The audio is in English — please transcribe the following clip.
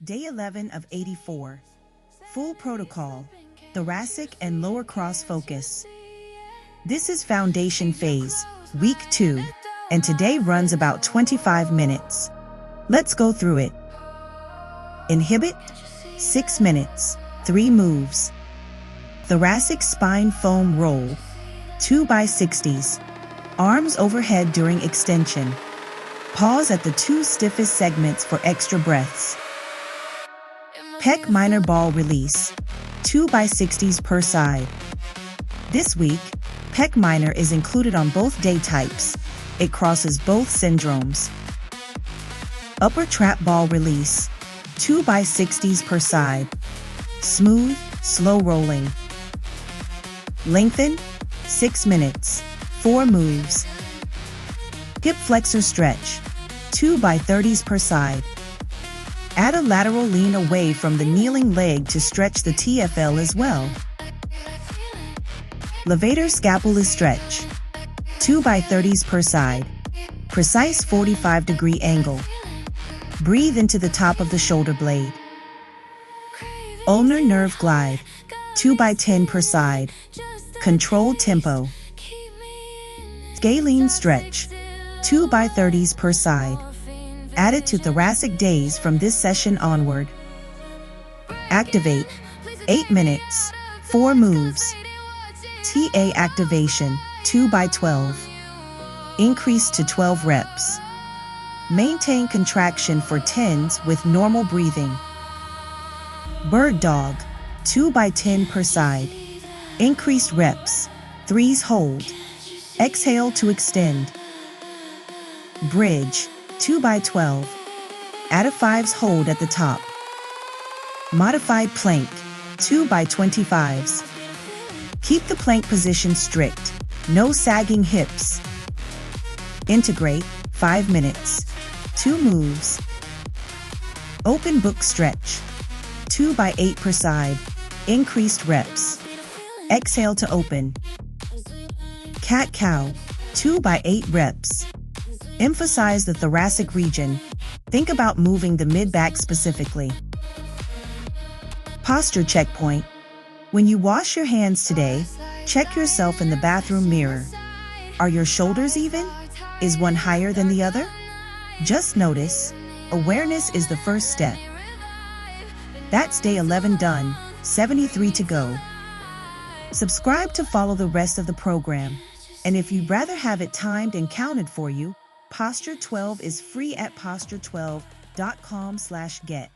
Day 11 of 84. Full protocol, thoracic and lower cross focus. This is foundation phase, week 2, and today runs about 25 minutes. Let's go through it. Inhibit, 6 minutes, 3 moves. Thoracic spine foam roll, 2x60s. Arms overhead during extension. Pause at the 2 stiffest segments for extra breaths. Pec Minor Ball Release, 2x60s per side. This week, Pec Minor is included on both day types. It crosses both syndromes. Upper Trap Ball Release, 2x60s per side. Smooth, slow rolling. Lengthen, 6 minutes, 4 moves. Hip Flexor Stretch, 2x30s per side. Add a lateral lean away from the kneeling leg to stretch the TFL as well. Levator Scapulae Stretch, 2x30s per side. Precise 45-degree angle. Breathe into the top of the shoulder blade. Ulnar Nerve Glide, 2x10 per side. Controlled tempo. Scalene Stretch, 2x30s per side. Added to thoracic days from this session onward. Activate, 8 minutes, 4 moves. TA activation, 2x12. Increase to 12 reps. Maintain contraction for 10s with normal breathing. Bird Dog, 2x10 per side. Increased reps, 3s hold. Exhale to extend. Bridge, 2x12. Add a 5s hold at the top. Modified plank, 2x25s. Keep the plank position strict, no sagging hips. Integrate, 5 minutes, 2 moves. Open book stretch, 2x8 per side, increased reps. Exhale to open. Cat-cow, 2x8 reps. Emphasize the thoracic region. Think about moving the mid-back specifically. Posture checkpoint. When you wash your hands today, check yourself in the bathroom mirror. Are your shoulders even? Is one higher than the other? Just notice. Awareness is the first step. That's day 11 done, 73 to go. Subscribe to follow the rest of the program. And if you'd rather have it timed and counted for you, Posture 12 is free at posture12.com/get.